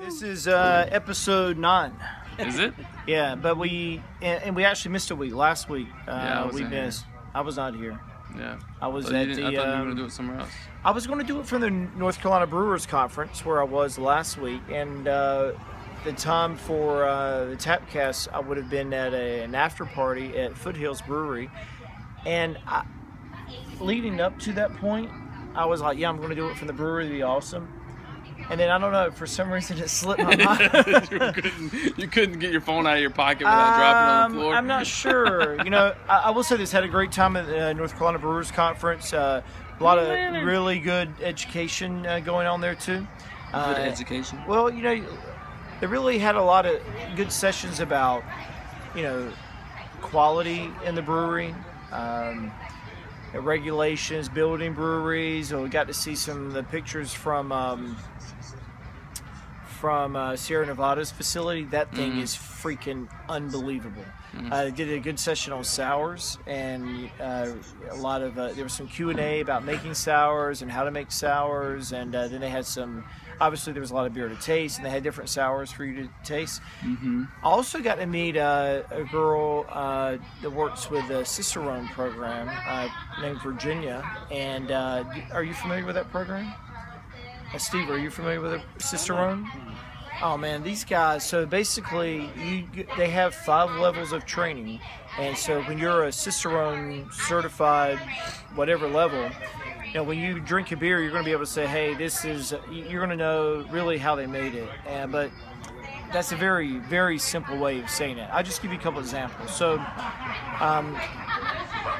This is episode 9. Is it? Yeah, but we actually missed a week. Last week Yeah, I we wasn't missed. I was not here. Yeah. I was But at you the. didn't- I thought you were going to do it somewhere else. I was going to do it from the North Carolina Brewers Conference where I was last week, and the time for the Tapcast, I would have been at an after party at Foothills Brewery, and leading up to that point, I was like, "Yeah, I'm going to do it from the brewery. It'd be awesome." And then I don't know, for some reason it slipped my mind. you couldn't get your phone out of your pocket without dropping it on the floor. I'm not sure. You know, I will say this: had a great time at the North Carolina Brewers Conference. A lot of really good education going on there too. Good education. Well, you know, they really had a lot of good sessions about, you know, quality in the brewery, regulations, building breweries. We got to see some of the pictures from Sierra Nevada's facility. That thing is freaking unbelievable. Did a good session on sours, and a lot of there was some Q&A about making sours and how to make sours, and then they had some. Obviously, there was a lot of beer to taste, and they had different sours for you to taste. I also got to meet a girl that works with the Cicerone program named Virginia. And are you familiar with that program? Steve, are you familiar with Cicerone? Oh man, these guys. So basically, they have 5 levels of training, and so when you're a Cicerone certified, whatever level. You know, when you drink a beer, you're going to be able to say, hey, this is, you're going to know really how they made it. But that's a very, very simple way of saying it. I'll just give you a couple examples. So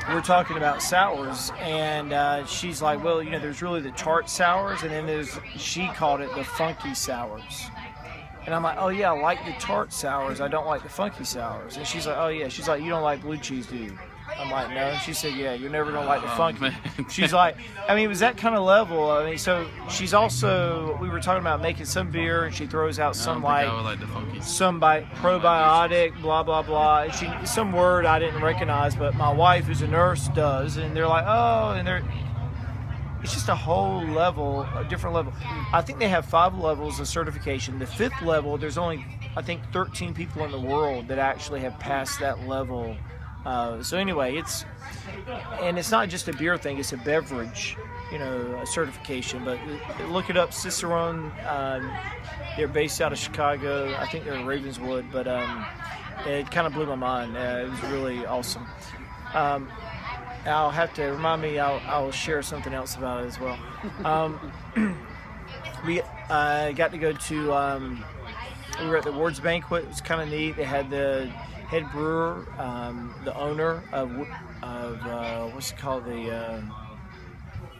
we're talking about sours, and she's like, well, you know, there's really the tart sours, and then she called it the funky sours. And I'm like, oh, yeah, I like the tart sours. I don't like the funky sours. And she's like, oh, yeah. She's like, you don't like blue cheese, do you? I'm like, no. She said, yeah, you're never going to like the funky. Man. She's like, I mean, it was that kind of level. I mean, so she's also, we were talking about making some beer, and she throws out some I would like the funky. some probiotic, blah, blah, blah. And some word I didn't recognize, but my wife, who's a nurse, does. And they're like, oh, and it's just a whole level, a different level. I think they have 5 levels of certification. The 5th level, there's only, I think, 13 people in the world that actually have passed that level. So anyway, it's not just a beer thing; it's a beverage, you know, certification. But look it up, Cicerone. They're based out of Chicago. I think they're in Ravenswood, but it kind of blew my mind. It was really awesome. I'll have to remind me. I'll share something else about it as well. We got to go to. We were at the awards banquet. It was kind of neat. They had the head brewer, the owner of what's it called, the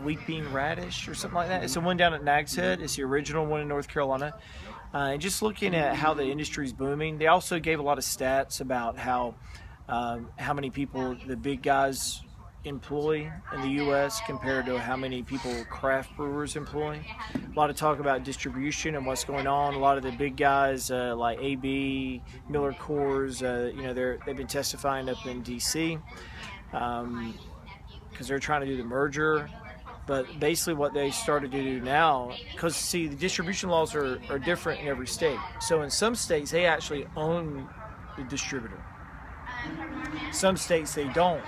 Weeping Radish or something like that. It's the one down at Nags Head. It's the original one in North Carolina. And just looking at how the industry's booming, they also gave a lot of stats about how many people the big guys employ in the U.S. compared to how many people craft brewers employ. A lot of talk about distribution and what's going on. A lot of the big guys like AB, Miller Coors, you know, they've been testifying up in D.C. Because they're trying to do the merger. But basically what they started to do now, because see, the distribution laws are different in every state. So in some states, they actually own the distributor. Some states, they don't.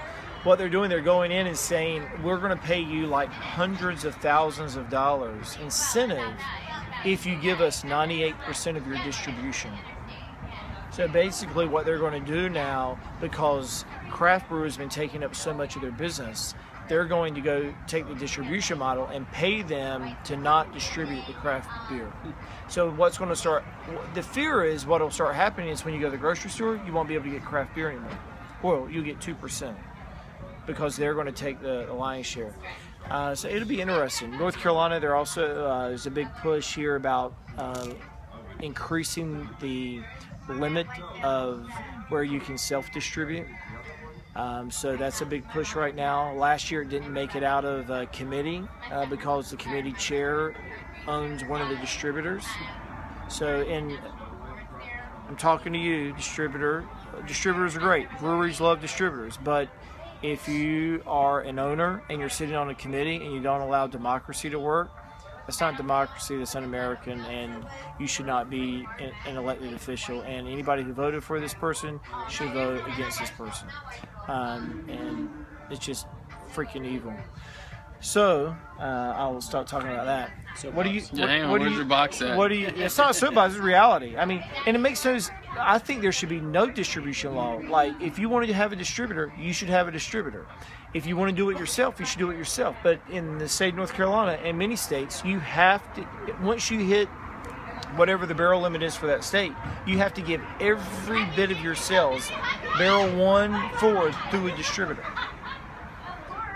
What they're doing, they're going in and saying, we're going to pay you like hundreds of thousands of dollars incentive if you give us 98% of your distribution. So basically what they're going to do now, because craft brewers have been taking up so much of their business, they're going to go take the distribution model and pay them to not distribute the craft beer. So what's going to start, the fear is what will start happening is when you go to the grocery store, you won't be able to get craft beer anymore. Well, you'll get 2%. Because they're going to take the lion's share. So it'll be interesting. North Carolina, there also there's a big push here about increasing the limit of where you can self-distribute. So that's a big push right now. Last year it didn't make it out of committee because the committee chair owns one of the distributors. So I'm talking to you, distributor. Distributors are great. Breweries love distributors, but if you are an owner and you're sitting on a committee and you don't allow democracy to work, That's not democracy. That's un-American, and you should not be an elected official. And anybody who voted for this person should vote against this person. And it's just freaking evil. So I will start talking about that. So what do you? Where's your box at? What do you? It's not a soapbox. It's reality. I mean, and it makes no. I think there should be no distribution law. Like, if you wanted to have a distributor, you should have a distributor. If you want to do it yourself, you should do it yourself. But in the state of North Carolina and many states, you have to. Once you hit whatever the barrel limit is for that state, you have to give every bit of your sales, barrel 1 forward, through a distributor.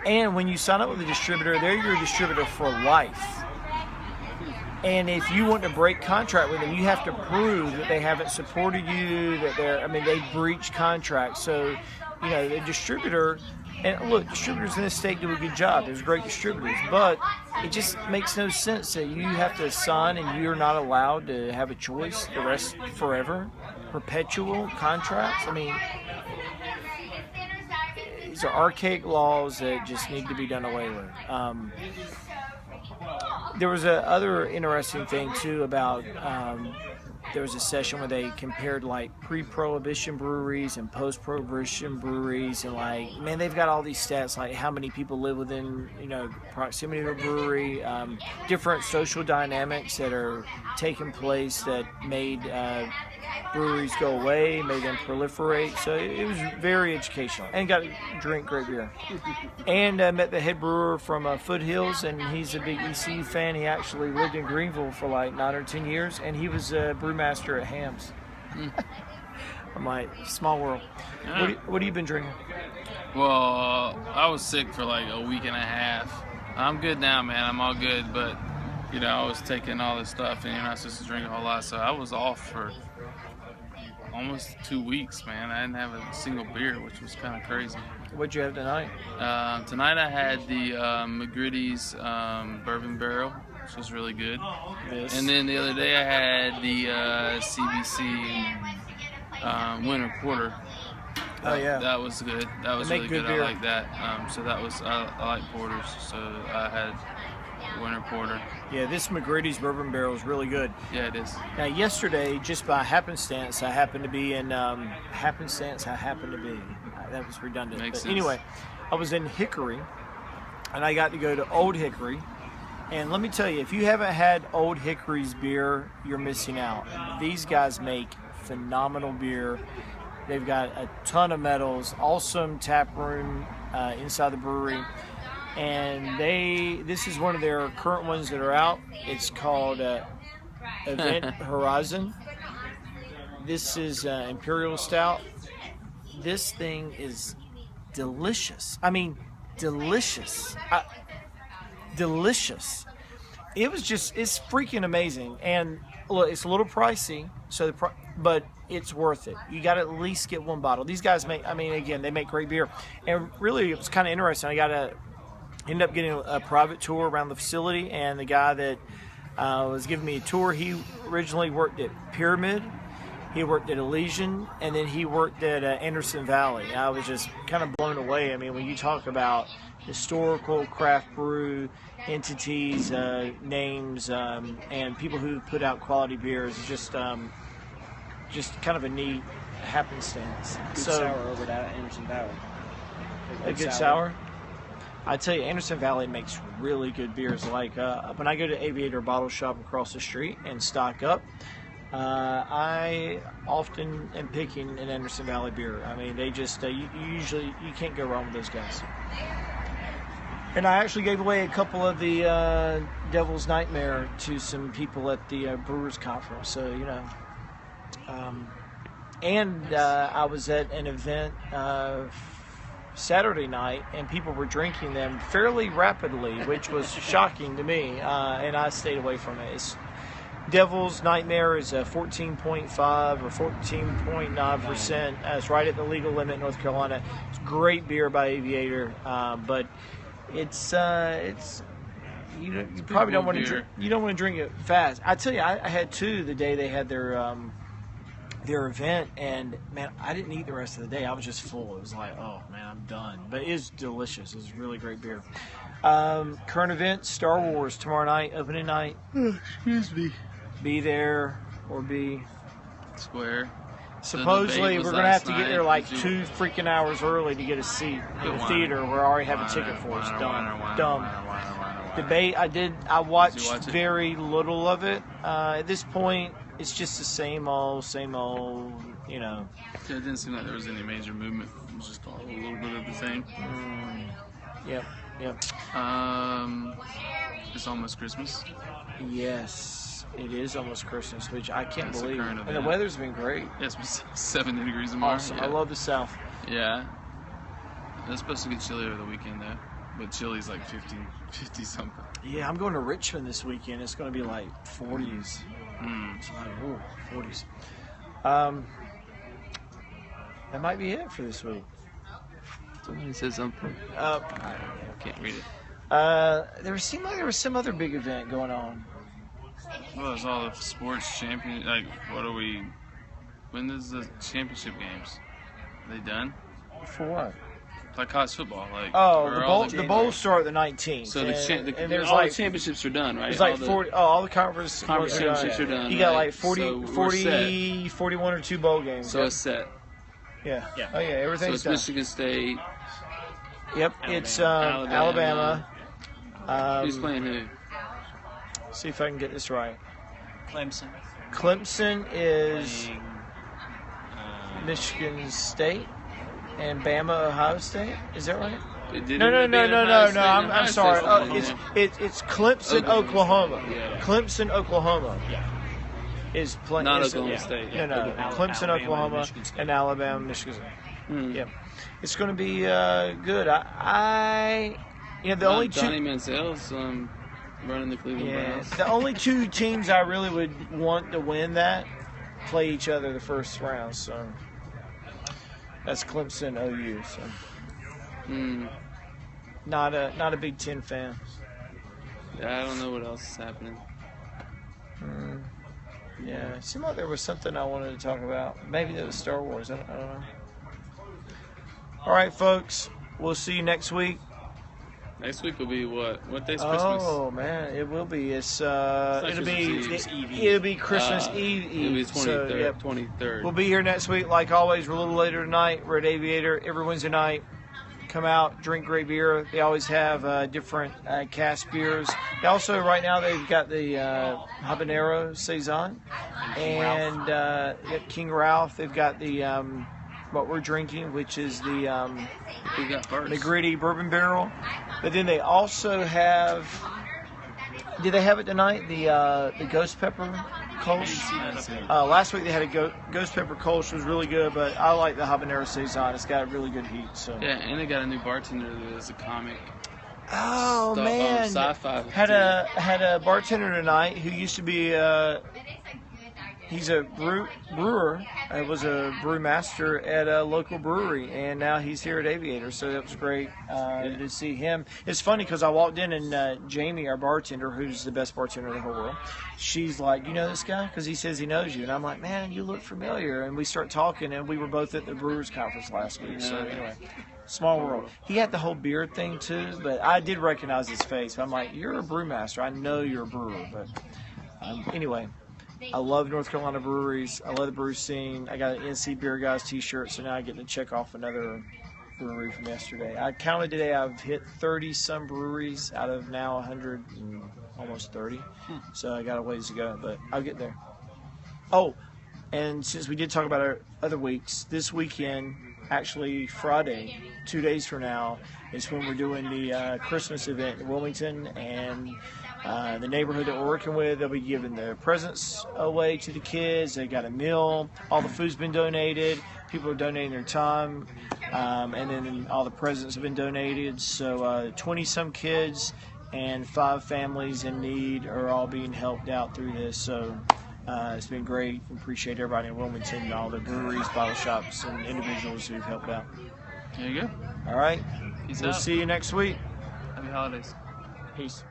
And when you sign up with a distributor, they're your distributor for life. And if you want to break contract with them, you have to prove that they haven't supported you, that they breached contract. So, the distributor, and look, distributors in this state do a good job. There's great distributors, but it just makes no sense that you have to sign and you're not allowed to have a choice the rest forever, perpetual contracts. I mean, these are archaic laws that just need to be done away with. There was a other interesting thing too about there was a session where they compared like pre-prohibition breweries and post-prohibition breweries, and like, man, they've got all these stats like how many people live within proximity of a brewery, different social dynamics that are taking place that made breweries go away, made them proliferate. So it was very educational, and got to drink great beer. And I met the head brewer from Foothills, and he's a big ECU fan. He actually lived in Greenville for like 9 or 10 years, and he was a brewmaster at Hams. I'm like, small world. Yeah. What have you been drinking? Well, I was sick for like a week and a half. I'm good now, man. I'm all good, but I was taking all this stuff, and you're not supposed to drink a whole lot, so I was off for almost 2 weeks, man. I didn't have a single beer, which was kind of crazy. What'd you have tonight? Tonight I had the McGritty's Bourbon Barrel, which was really good. This. And then the other day I had the CBC Winter Quarter. Oh yeah, that was good. That was They really make good. good beer. I like that. So that was I like porters, so I had Winter Porter. Yeah, this McGritty's Bourbon Barrel is really good. Yeah, it is. Now, yesterday, just by happenstance, I happened to be in that was redundant. Makes But sense. anyway, I was in Hickory, and I got to go to Old Hickory. And let me tell you, if you haven't had Old Hickory's beer, you're missing out. These guys make phenomenal beer. They've got a ton of medals, awesome tap room inside the brewery. And this is one of their current ones that are out. It's called Event Horizon. This is Imperial Stout. This thing is delicious. I mean, delicious. Delicious. It's freaking amazing. And look, it's a little pricey, but it's worth it. You got to at least get one bottle. These guys they make great beer. And really, it was kind of interesting. Ended up getting a private tour around the facility, and the guy that was giving me a tour, he originally worked at Pyramid, he worked at Elysian, and then he worked at Anderson Valley. I was just kind of blown away. I mean, when you talk about historical craft brew entities, names, and people who put out quality beers, just kind of a neat happenstance. Good sour over at Anderson Valley. A good sour? I tell you, Anderson Valley makes really good beers. Like when I go to Aviator Bottle Shop across the street and stock up, I often am picking an Anderson Valley beer. I mean, they just you can't go wrong with those guys. And I actually gave away a couple of the Devil's Nightmare to some people at the Brewers Conference. So I was at an event Saturday night, and people were drinking them fairly rapidly, which was shocking to me, and I stayed away from it. Devil's Nightmare is a 14.5 or 14.9%. It's right at the legal limit in North Carolina. It's great beer by Aviator, but it's you probably don't want to drink. You don't want to drink it fast. I tell you, I had two the day they had their their event, and man, I didn't eat the rest of the day. I was just full. It was like, oh man, I'm done. But it is delicious. It was really great beer. Current events: Star Wars tomorrow night, opening night. Excuse me. Be there or be. Square. Supposedly, we're gonna have to get there like Did you- 2 freaking hours early to get a seat in the theater. We already have a ticket for us. Dumb. Debate. I watched Did you watch it? very little of it. At this point, it's just the same old. You know. Yeah, it didn't seem like there was any major movement. It was just all a little bit of the same. Yep. It's almost Christmas. Yes, it is almost Christmas, which I can't That's the believe. current And the event. weather's been great. It's 70 degrees tomorrow. Awesome. Yeah. I love the South. Yeah. It's supposed to get chilly over the weekend though. But chilly's like 50 something. Yeah, I'm going to Richmond this weekend. It's going to be like 40s. Mm. It's like, ooh, 40s. That might be it for this week. Somebody said something. Uh, I can't read it. there seemed like there was some other big event going on. Well, it's all the sports champion. Like, what are we? When is the championship games? Are they done? For what? Like college football. Like, Oh, or the all bowl. The bowls start the 19th. So and, and there's all like the championships are done, right? there's like all the 40. Oh, all the conference championships are done. You got right? like 40, So we're 40, 41 or 2 bowl games. So it's set. yeah. Yeah. Oh yeah, So everything's it's done. Michigan State. Yep, it's Alabama. Alabama. Who's playing who? See if I can get this right. Clemson. Clemson is Playing, Michigan State, and Bama, Ohio State. Is that right? Did No. it beat Ohio State? I'm Ohio sorry. State's Oh, playing it's Clemson, Oklahoma. Yeah. Clemson, Oklahoma Yeah. is playing. Not Oklahoma State. No, Alabama, Clemson, Oklahoma, Michigan State. and Alabama, Michigan State. Hmm. Yep. It's going to be good. The only two. Johnny Manziel's running the Cleveland Yeah, Browns. the only 2 teams I really would want to win that play each other the first round. So that's Clemson, OU. So Hmm. not a Big Ten fan. Yeah, I don't know what else is happening. Yeah, it seemed like there was something I wanted to talk about. Maybe it was Star Wars. I don't know. All right, folks. We'll see you next week. Next week will be what? What day's Christmas? Oh man, it will be. It's like it'll Christmas be Eve. it'll be Christmas Eve. It'll be 23rd. So, yep. 23rd. We'll be here next week. Like always, we're a little later tonight. We're at Aviator every Wednesday night. Come out, drink great beer. They always have different cask beers. They also, right now, they've got the Habanero Saison and King Ralph. They've got the what we're drinking, which is the Who got first? McGritty Bourbon Barrel. But then they also have. Did they have it tonight? The Ghost Pepper Kolsch. Last week they had a Ghost Pepper Kolsch, was really good, but I like the Habanero Saison. It's got really good heat. So. Yeah, and they got a new bartender that's a comic. Oh Stuff on man! Sci-Fi. Had a bartender tonight who used to be he's a brewer. Was a brewmaster at a local brewery, and now he's here at Aviator. So that was great to see him. It's funny because I walked in and Jamie, our bartender, who's the best bartender in the whole world, she's like, "You know this guy?" Because he says he knows you, and I'm like, "Man, you look familiar." And we start talking, and we were both at the Brewers Conference last week. So anyway. Small world. He had the whole beard thing too, but I did recognize his face. I'm like, "You're a brewmaster. I know you're a brewer." But anyway, I love North Carolina breweries. I love the brew scene. I got an NC Beer Guys T-shirt, so now I get to check off another brewery from yesterday. I counted today. I've hit 30 some breweries out of now 100 and almost 30. So I got a ways to go, but I'll get there. Oh, and since we did talk about our other weeks, this weekend, actually Friday, 2 days from now, is when we're doing the Christmas event in Wilmington, and the neighborhood that we're working with, they'll be giving their presents away to the kids. They got a meal. All the food's been donated. People are donating their time, and then all the presents have been donated. So 20-some kids and 5 families in need are all being helped out through this. So it's been great. Appreciate everybody in Wilmington and all the breweries, bottle shops, and individuals who've helped out. There you go. All right. Peace We'll out. see you next week. Happy holidays. Peace.